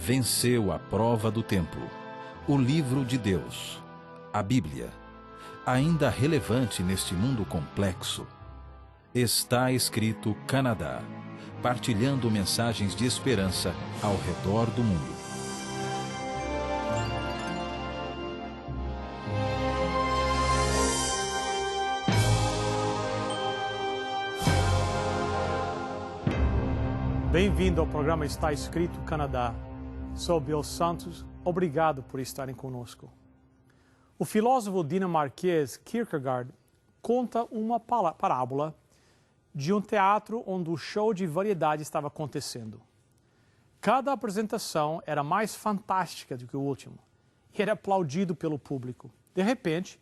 venceu a prova do tempo. O livro de Deus, a Bíblia, ainda relevante neste mundo complexo. Está escrito Canadá, partilhando mensagens de esperança ao redor do mundo. Bem-vindo ao programa Está Escrito Canadá. Sou Bill Santos. Obrigado por estarem conosco. O filósofo dinamarquês Kierkegaard conta uma parábola de um teatro onde o show de variedade estava acontecendo. Cada apresentação era mais fantástica do que o último e era aplaudido pelo público. De repente,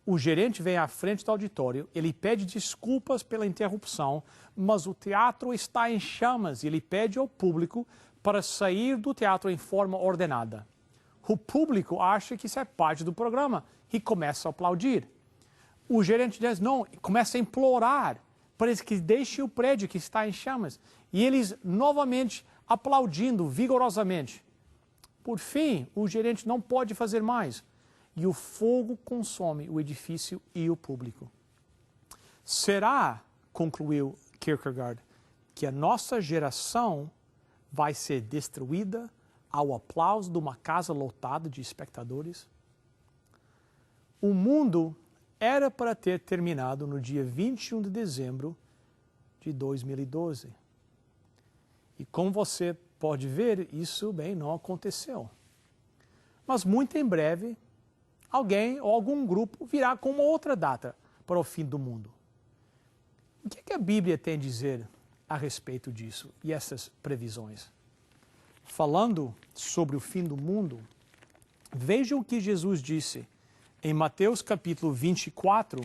o gerente vem à frente do auditório, ele pede desculpas pela interrupção, mas o teatro está em chamas e ele pede ao público para sair do teatro em forma ordenada. O público acha que isso é parte do programa e começa a aplaudir. O gerente diz não, começa a implorar para que deixe o prédio que está em chamas. E eles novamente aplaudindo vigorosamente. Por fim, o gerente não pode fazer mais. E o fogo consome o edifício e o público. Será, concluiu Kierkegaard, que a nossa geração vai ser destruída ao aplauso de uma casa lotada de espectadores? O mundo era para ter terminado no dia 21 de dezembro de 2012. E como você pode ver, isso bem não aconteceu. Mas muito em breve, alguém ou algum grupo virá com uma outra data para o fim do mundo. O que a Bíblia tem a dizer a respeito disso e essas previsões? Falando sobre o fim do mundo, vejam o que Jesus disse em Mateus capítulo 24,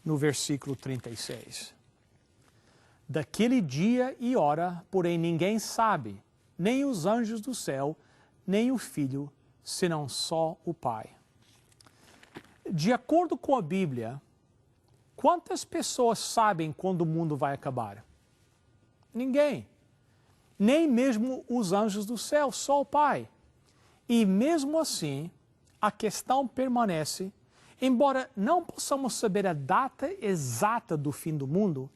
no versículo 36. Daquele dia e hora, porém, ninguém sabe, nem os anjos do céu, nem o Filho, senão só o Pai. De acordo com a Bíblia, quantas pessoas sabem quando o mundo vai acabar? Ninguém. Nem mesmo os anjos do céu, só o Pai. E mesmo assim, a questão permanece, embora não possamos saber a data exata do fim do mundo,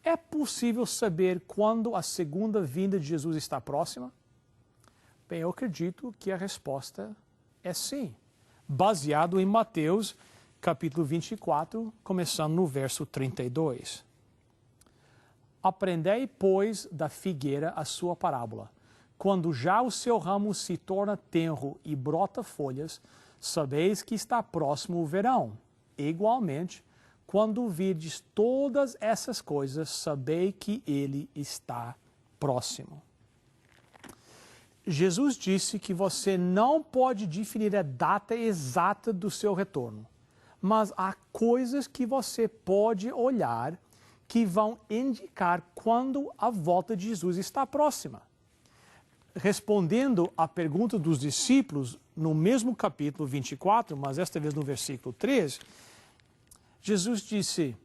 é possível saber quando a segunda vinda de Jesus está próxima? Bem, eu acredito que a resposta é sim. Baseado em Mateus, capítulo 24, começando no verso 32. Aprendei, pois, da figueira a sua parábola. Quando já o seu ramo se torna tenro e brota folhas, sabeis que está próximo o verão. Igualmente, quando virdes todas essas coisas, sabei que ele está próximo. Jesus disse que você não pode definir a data exata do seu retorno, mas há coisas que você pode olhar que vão indicar quando a volta de Jesus está próxima. Respondendo à pergunta dos discípulos, no mesmo capítulo 24, mas esta vez no versículo 3, Jesus disse,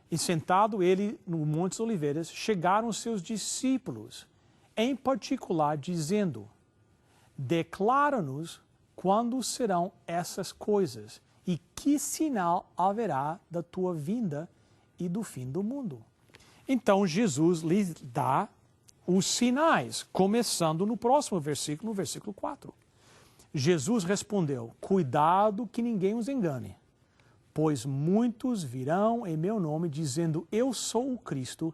e sentado ele no Monte das Oliveiras, chegaram os seus discípulos, em particular dizendo, declara-nos quando serão essas coisas e que sinal haverá da tua vinda e do fim do mundo. Então Jesus lhes dá os sinais, começando no próximo versículo, no versículo 4. Jesus respondeu, cuidado que ninguém os engane, pois muitos virão em meu nome dizendo, eu sou o Cristo,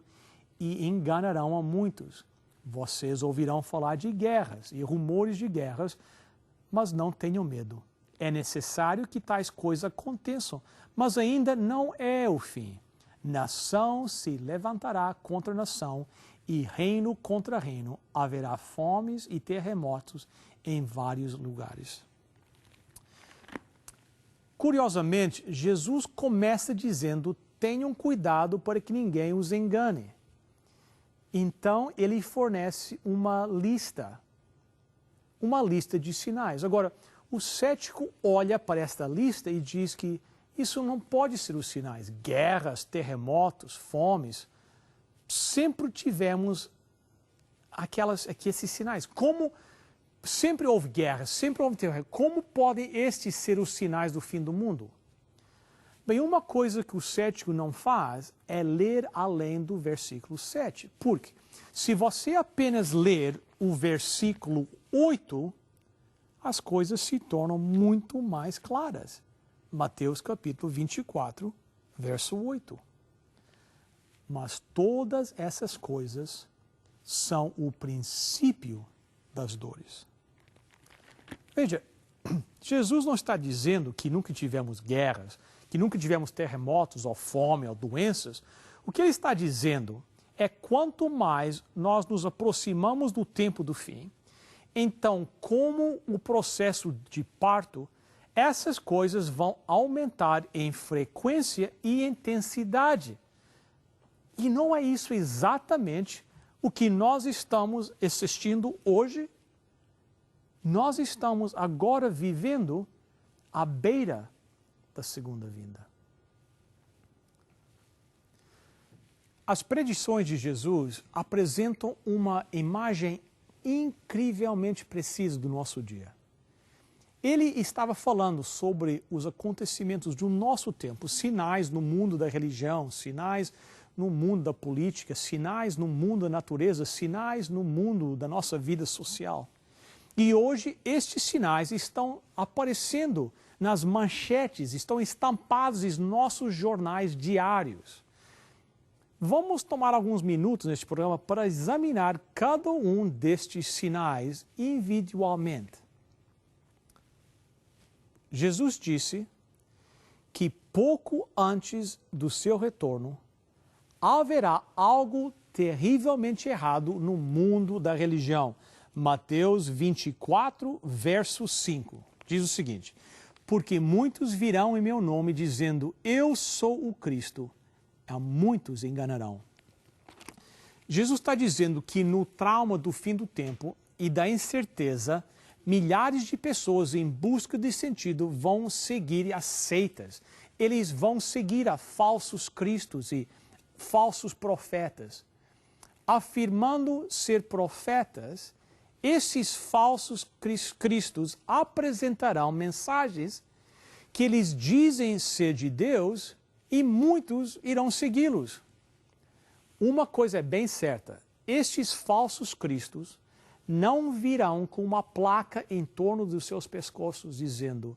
e enganarão a muitos. Vocês ouvirão falar de guerras e rumores de guerras, mas não tenham medo. É necessário que tais coisas aconteçam, mas ainda não é o fim. Nação se levantará contra nação e reino contra reino. Haverá fomes e terremotos em vários lugares. Curiosamente, Jesus começa dizendo, tenham cuidado para que ninguém os engane. Então, ele fornece uma lista de sinais. Agora, o cético olha para esta lista e diz que isso não pode ser os sinais. Guerras, terremotos, fomes. Sempre tivemos esses sinais. Como sempre houve guerra, sempre houve terror. Como podem estes ser os sinais do fim do mundo? Bem, uma coisa que o cético não faz é ler além do versículo 7. Porque se você apenas ler o versículo 8, as coisas se tornam muito mais claras. Mateus capítulo 24, verso 8. Mas todas essas coisas são o princípio das dores. Veja, Jesus não está dizendo que nunca tivemos guerras, que nunca tivemos terremotos, ou fome, ou doenças. O que ele está dizendo é quanto mais nós nos aproximamos do tempo do fim, então, como o processo de parto, essas coisas vão aumentar em frequência e intensidade. E não é isso exatamente o que nós estamos assistindo hoje? Nós estamos agora vivendo à beira da segunda vinda. As predições de Jesus apresentam uma imagem incrivelmente precisa do nosso dia. Ele estava falando sobre os acontecimentos do nosso tempo, sinais no mundo da religião, sinais no mundo da política, sinais no mundo da natureza, sinais no mundo da nossa vida social. E hoje estes sinais estão aparecendo nas manchetes, estão estampados em nossos jornais diários. Vamos tomar alguns minutos neste programa para examinar cada um destes sinais individualmente. Jesus disse que pouco antes do seu retorno haverá algo terrivelmente errado no mundo da religião. Mateus 24, verso 5, diz o seguinte: porque muitos virão em meu nome dizendo, eu sou o Cristo, a muitos enganarão. Jesus está dizendo que no trauma do fim do tempo e da incerteza, milhares de pessoas em busca de sentido vão seguir as seitas. Eles vão seguir a falsos cristos e falsos profetas. Afirmando ser profetas, esses falsos cristos apresentarão mensagens que eles dizem ser de Deus e muitos irão segui-los. Uma coisa é bem certa, estes falsos cristos não virão com uma placa em torno dos seus pescoços dizendo,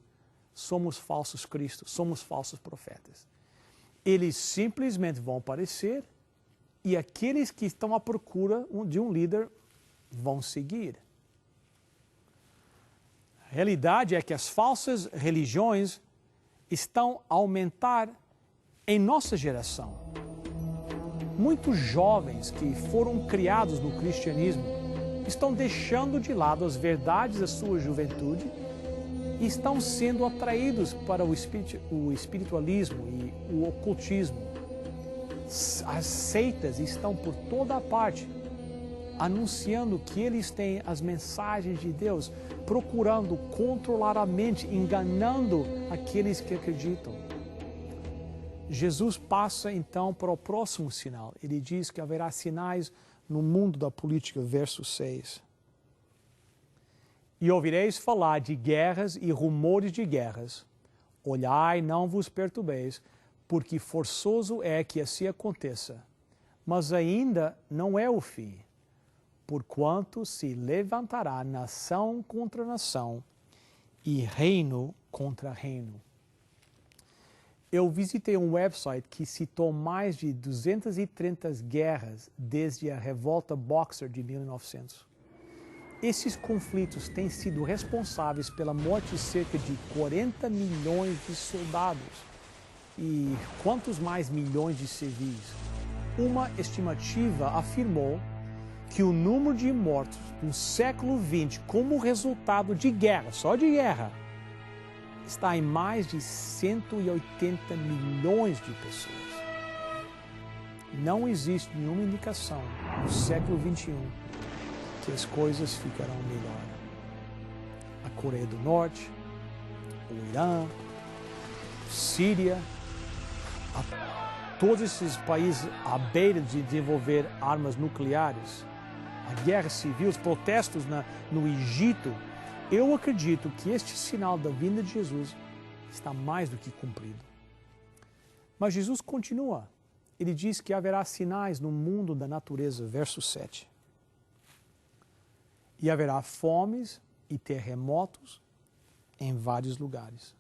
somos falsos cristos, somos falsos profetas. Eles simplesmente vão aparecer e aqueles que estão à procura de um líder vão seguir. A realidade é que as falsas religiões estão a aumentar em nossa geração. Muitos jovens que foram criados no cristianismo estão deixando de lado as verdades da sua juventude e estão sendo atraídos para o espiritualismo e o ocultismo. As seitas estão por toda a parte, anunciando que eles têm as mensagens de Deus, procurando controlar a mente, enganando aqueles que acreditam. Jesus passa então para o próximo sinal. Ele diz que haverá sinais no mundo da política, verso 6. E ouvireis falar de guerras e rumores de guerras. Olhai, não vos perturbeis, porque forçoso é que assim aconteça. Mas ainda não é o fim, porquanto se levantará nação contra nação e reino contra reino. Eu visitei um website que citou mais de 230 guerras desde a revolta Boxer de 1900. Esses conflitos têm sido responsáveis pela morte de cerca de 40 milhões de soldados e quantos mais milhões de civis. Uma estimativa afirmou que o número de mortos no século XX como resultado de guerra, só de guerra, está em mais de 180 milhões de pessoas. Não existe nenhuma indicação no século XXI que as coisas ficarão melhor. A Coreia do Norte, o Irã, Síria, todos esses países à beira de desenvolver armas nucleares, a guerra civil, os protestos no Egito, eu acredito que este sinal da vinda de Jesus está mais do que cumprido. Mas Jesus continua. Ele diz que haverá sinais no mundo da natureza, verso 7. E haverá fomes e terremotos em vários lugares.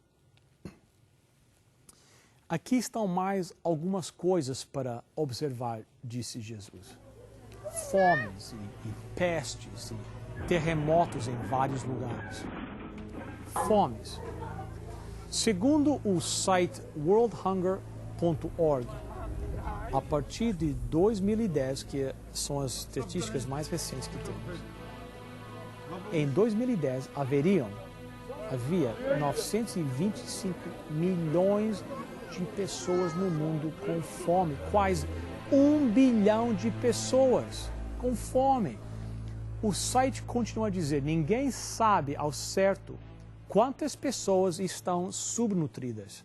Aqui estão mais algumas coisas para observar, disse Jesus. Fomes e pestes e terremotos em vários lugares. Fomes. Segundo o site worldhunger.org, a partir de 2010, que são as estatísticas mais recentes que temos, em 2010 havia 925 milhões de pessoas no mundo com fome, quase 1 bilhão de pessoas com fome. O site continua a dizer, ninguém sabe ao certo quantas pessoas estão subnutridas.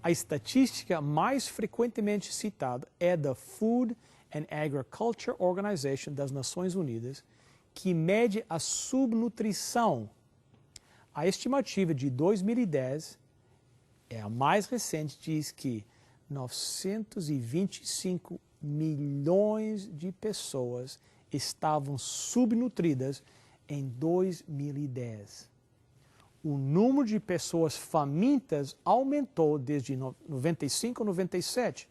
A estatística mais frequentemente citada é da Food and Agriculture Organization das Nações Unidas, que mede a subnutrição. A estimativa de 2010 é a mais recente, diz que 925 milhões de pessoas estavam subnutridas em 2010. O número de pessoas famintas aumentou desde 95 a 97.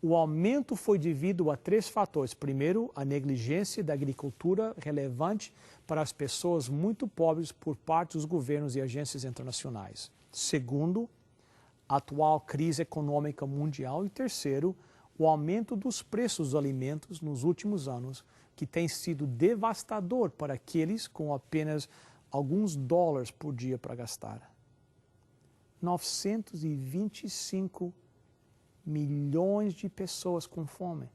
O aumento foi devido a 3 fatores. Primeiro, a negligência da agricultura relevante para as pessoas muito pobres por parte dos governos e agências internacionais. Segundo, a atual crise econômica mundial. E terceiro, o aumento dos preços dos alimentos nos últimos anos, que tem sido devastador para aqueles com apenas alguns dólares por dia para gastar. 925 milhões de pessoas com fome.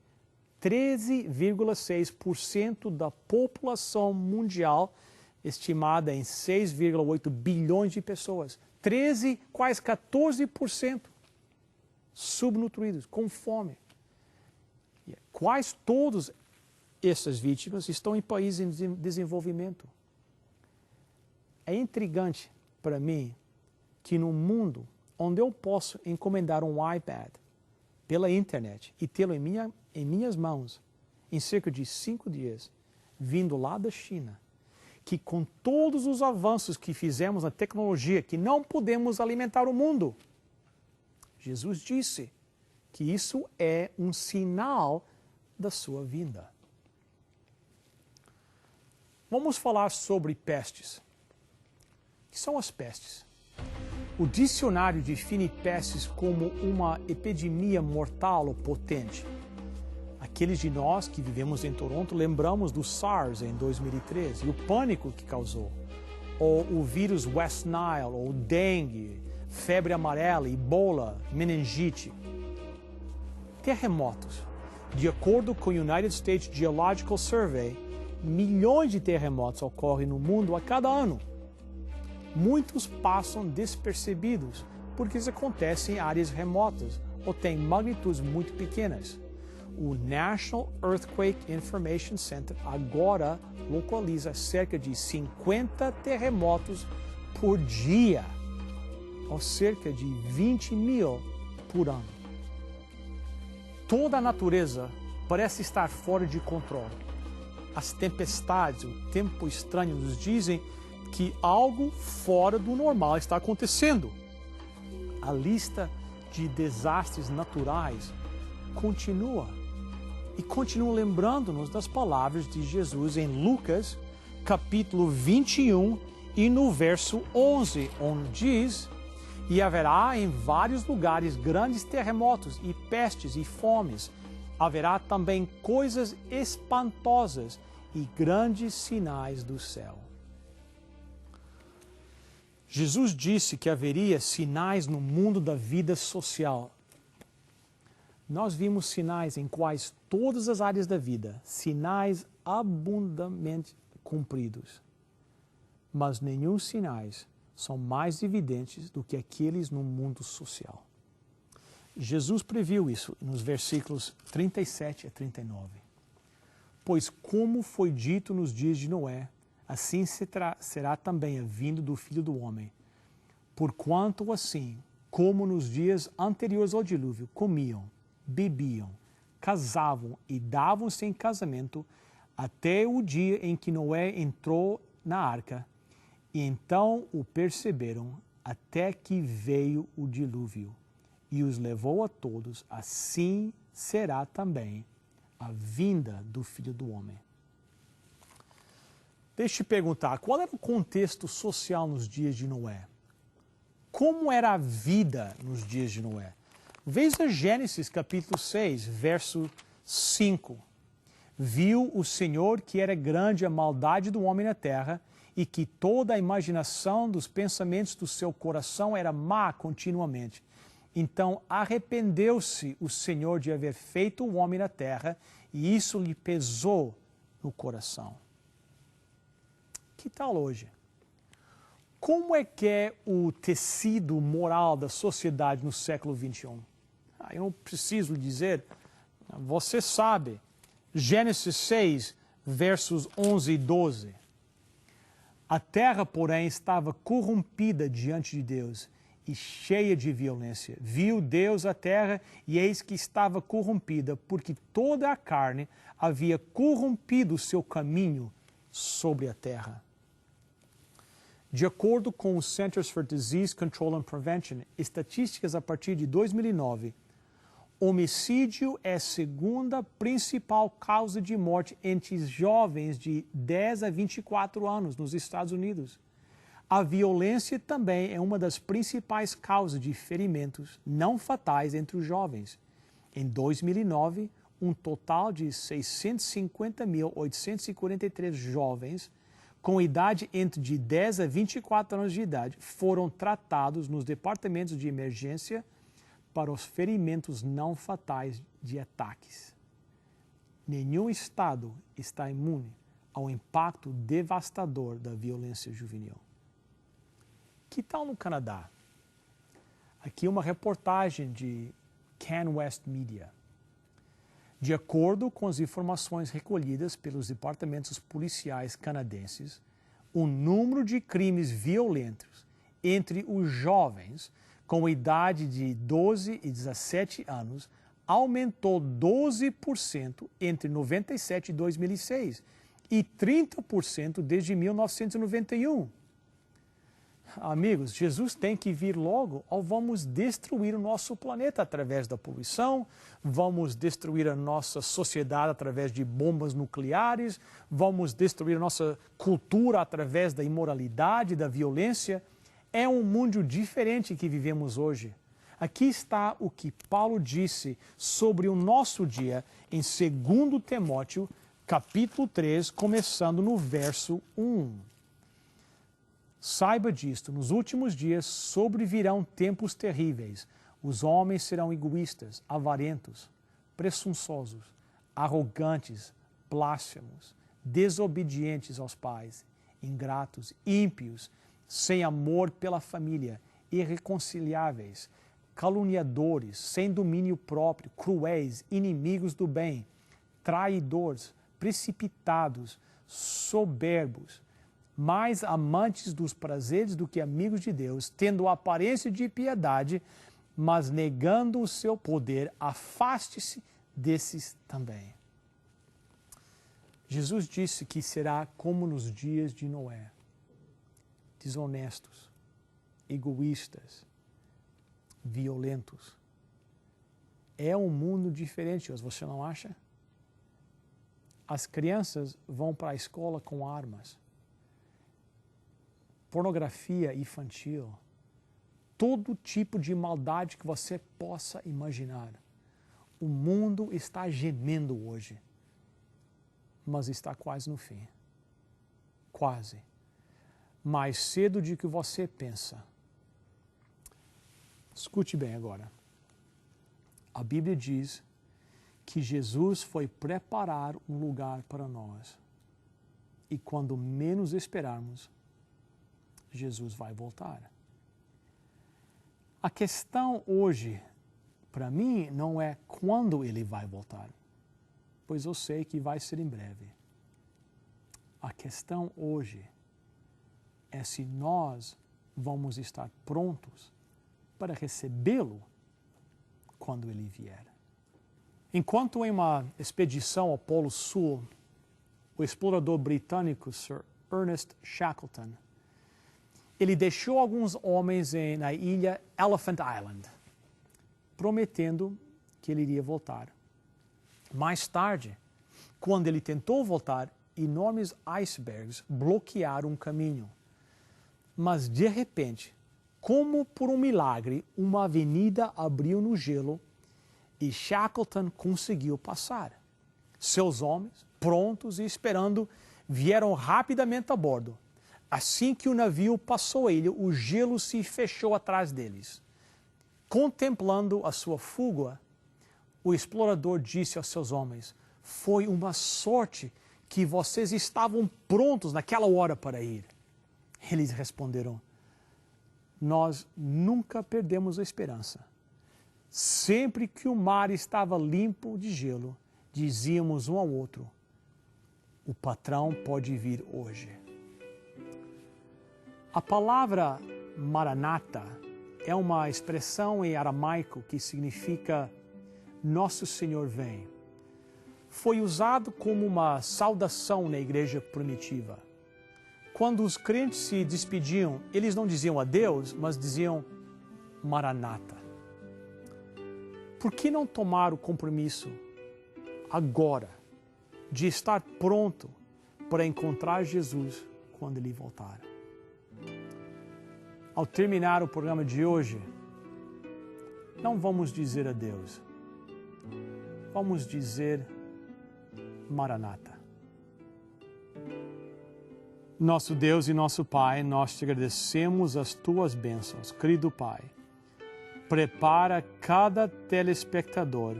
13,6% da população mundial, estimada em 6,8 bilhões de pessoas. quase 14% subnutridos, com fome. Quase todas essas vítimas estão em países em desenvolvimento. É intrigante para mim que no mundo onde eu posso encomendar um iPad pela internet e tê-lo em minhas mãos em cerca de 5 dias, vindo lá da China, que com todos os avanços que fizemos na tecnologia, que não podemos alimentar o mundo, Jesus disse que isso é um sinal da sua vinda. Vamos falar sobre pestes. O que são as pestes? O dicionário define pestes como uma epidemia mortal ou potente. Aqueles de nós que vivemos em Toronto lembramos do SARS em 2013 e o pânico que causou. Ou o vírus West Nile, ou dengue, febre amarela, ebola, meningite. Terremotos. De acordo com o United States Geological Survey, milhões de terremotos ocorrem no mundo a cada ano. Muitos passam despercebidos porque eles acontecem em áreas remotas ou têm magnitudes muito pequenas. O National Earthquake Information Center agora localiza cerca de 50 terremotos por dia, ou cerca de 20 mil por ano. Toda a natureza parece estar fora de controle. As tempestades, o tempo estranho nos dizem que algo fora do normal está acontecendo. A lista de desastres naturais continua. E continua lembrando-nos das palavras de Jesus em Lucas, capítulo 21, e no verso 11, onde diz: e haverá em vários lugares grandes terremotos e pestes e fomes. Haverá também coisas espantosas e grandes sinais do céu. Jesus disse que haveria sinais no mundo da vida social. Nós vimos sinais em quase todas as áreas da vida, sinais abundantemente cumpridos. Mas nenhum sinais são mais evidentes do que aqueles no mundo social. Jesus previu isso nos versículos 37 a 39. Pois como foi dito nos dias de Noé, assim será também a vinda do Filho do Homem. Porquanto assim, como nos dias anteriores ao dilúvio, comiam, bebiam, casavam e davam-se em casamento, até o dia em que Noé entrou na arca, e então o perceberam, até que veio o dilúvio, e os levou a todos, assim será também a vinda do Filho do Homem. Deixa eu te perguntar, qual era o contexto social nos dias de Noé? Como era a vida nos dias de Noé? Veja Gênesis capítulo 6, verso 5. Viu o Senhor que era grande a maldade do homem na terra e que toda a imaginação dos pensamentos do seu coração era má continuamente. Então arrependeu-se o Senhor de haver feito o homem na terra e isso lhe pesou no coração. Que tal hoje? Como é que é o tecido moral da sociedade no século XXI? Eu não preciso lhe dizer, você sabe. Gênesis 6, versos 11 e 12. A terra, porém, estava corrompida diante de Deus e cheia de violência. Viu Deus a terra e eis que estava corrompida, porque toda a carne havia corrompido o seu caminho sobre a terra. De acordo com o Centers for Disease Control and Prevention, estatísticas a partir de 2009, homicídio é a segunda principal causa de morte entre jovens de 10 a 24 anos nos Estados Unidos. A violência também é uma das principais causas de ferimentos não fatais entre os jovens. Em 2009, um total de 650.843 jovens com idade entre de 10 a 24 anos de idade foram tratados nos departamentos de emergência para os ferimentos não fatais de ataques. Nenhum estado está imune ao impacto devastador da violência juvenil. Que tal no Canadá? Aqui uma reportagem de CanWest Media. De acordo com as informações recolhidas pelos departamentos policiais canadenses, o número de crimes violentos entre os jovens com idade de 12 e 17 anos aumentou 12% entre 97 e 2006 e 30% desde 1991. Amigos, Jesus tem que vir logo ou vamos destruir o nosso planeta através da poluição, vamos destruir a nossa sociedade através de bombas nucleares, vamos destruir a nossa cultura através da imoralidade, da violência. É um mundo diferente que vivemos hoje. Aqui está o que Paulo disse sobre o nosso dia em 2 Timóteo, capítulo 3, começando no verso 1. Saiba disto, nos últimos dias sobrevirão tempos terríveis. Os homens serão egoístas, avarentos, presunçosos, arrogantes, blasfemos, desobedientes aos pais, ingratos, ímpios, sem amor pela família, irreconciliáveis, caluniadores, sem domínio próprio, cruéis, inimigos do bem, traidores, precipitados, soberbos, mais amantes dos prazeres do que amigos de Deus, tendo a aparência de piedade, mas negando o seu poder, afaste-se desses também. Jesus disse que será como nos dias de Noé, desonestos, egoístas, violentos. É um mundo diferente, você não acha? As crianças vão para a escola com armas. Pornografia infantil, todo tipo de maldade que você possa imaginar. O mundo está gemendo hoje, mas está quase no fim. Quase. Mais cedo do que você pensa. Escute bem agora. A Bíblia diz que Jesus foi preparar um lugar para nós. E quando menos esperarmos, Jesus vai voltar. A questão hoje, para mim, não é quando ele vai voltar. pois eu sei que vai ser em breve. A questão hoje é se nós vamos estar prontos para recebê-lo quando ele vier. Enquanto em uma expedição ao Polo Sul, o explorador britânico Sir Ernest Shackleton, ele deixou alguns homens na ilha Elephant Island, prometendo que ele iria voltar. Mais tarde, quando ele tentou voltar, enormes icebergs bloquearam o caminho. Mas, de repente, como por um milagre, uma avenida abriu no gelo e Shackleton conseguiu passar. Seus homens, prontos e esperando, vieram rapidamente a bordo. Assim que o navio passou a ilha, o gelo se fechou atrás deles. Contemplando a sua fuga, o explorador disse aos seus homens: foi uma sorte que vocês estavam prontos naquela hora para ir. Eles responderam: nós nunca perdemos a esperança. Sempre que o mar estava limpo de gelo, dizíamos um ao outro: o patrão pode vir hoje. A palavra Maranata é uma expressão em aramaico que significa Nosso Senhor vem. Foi usado como uma saudação na igreja primitiva. Quando os crentes se despediam, eles não diziam adeus, mas diziam Maranata. Por que não tomar o compromisso agora de estar pronto para encontrar Jesus quando ele voltar? Ao terminar o programa de hoje, não vamos dizer adeus. Vamos dizer Maranata. Nosso Deus e nosso Pai, nós te agradecemos as tuas bênçãos. Querido Pai, prepara cada telespectador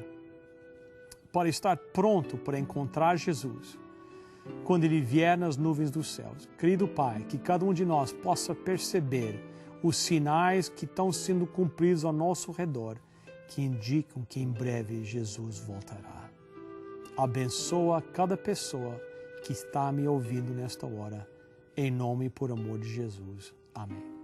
para estar pronto para encontrar Jesus quando ele vier nas nuvens dos céus. Querido Pai, que cada um de nós possa perceber os sinais que estão sendo cumpridos ao nosso redor, que indicam que em breve Jesus voltará. Abençoa cada pessoa que está me ouvindo nesta hora, em nome e por amor de Jesus. Amém.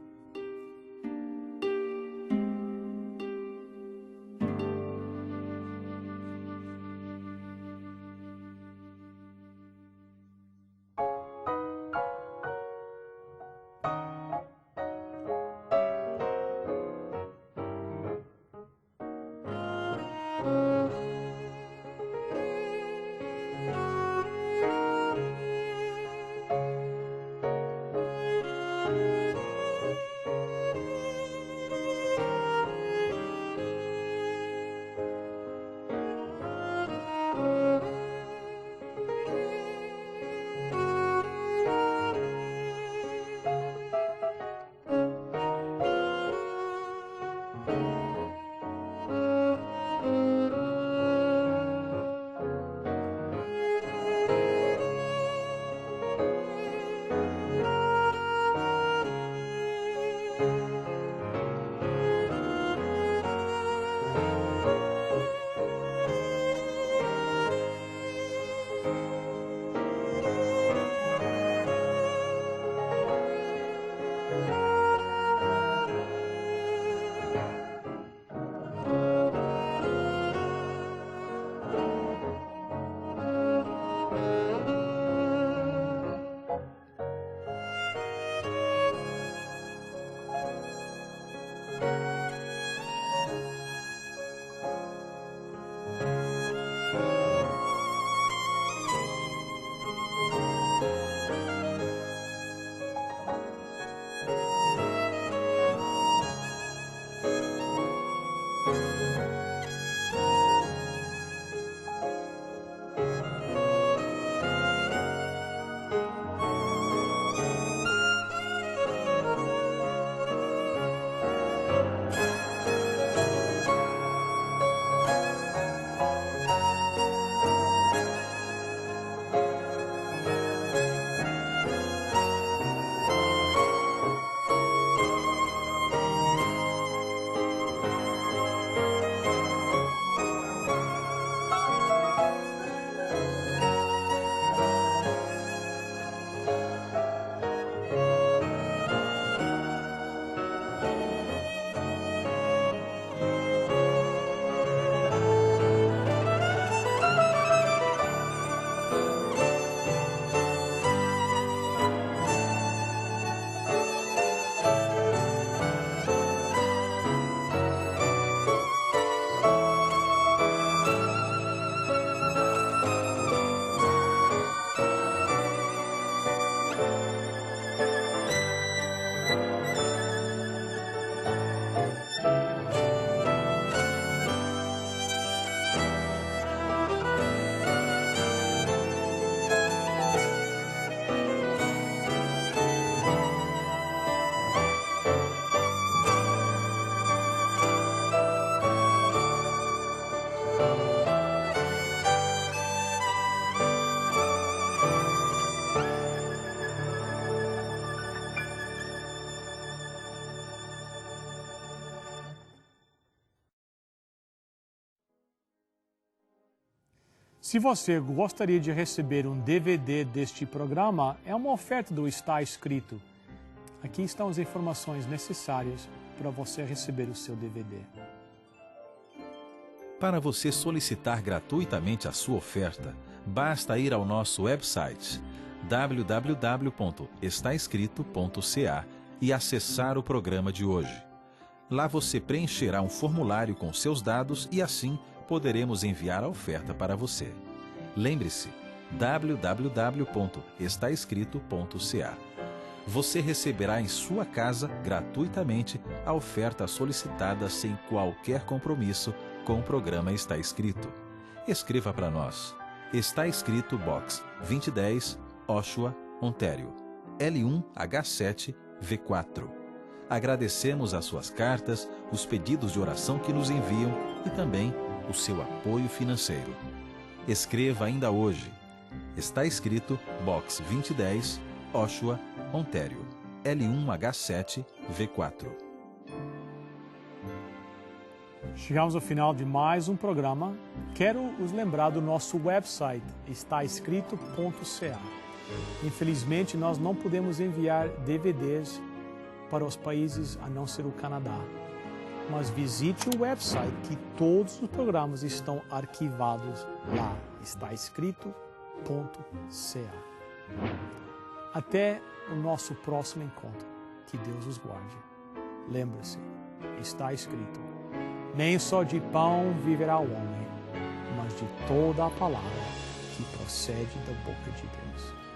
Se você gostaria de receber um DVD deste programa, é uma oferta do Está Escrito. Aqui estão as informações necessárias para você receber o seu DVD. Para você solicitar gratuitamente a sua oferta, basta ir ao nosso website www.estaescrito.ca e acessar o programa de hoje. Lá você preencherá um formulário com seus dados e assim poderemos enviar a oferta para você. Lembre-se, www.estaescrito.ca. Você receberá em sua casa, gratuitamente, a oferta solicitada sem qualquer compromisso com o programa Está Escrito. Escreva para nós. Está Escrito Box 2010, Oshawa, Ontário, L1H7V4. Agradecemos as suas cartas, os pedidos de oração que nos enviam e também o seu apoio financeiro. Escreva ainda hoje. Está Escrito Box 2010, Oshawa, Ontário, L1H7V4. Chegamos ao final de mais um programa. Quero os lembrar do nosso website, estaescrito.ca. Infelizmente, nós não podemos enviar DVDs para os países a não ser o Canadá. Mas visite o website que todos os programas estão arquivados lá, estaescrito.ca. Até o nosso próximo encontro. Que Deus os guarde. Lembre-se, está escrito: nem só de pão viverá o homem, mas de toda a palavra que procede da boca de Deus.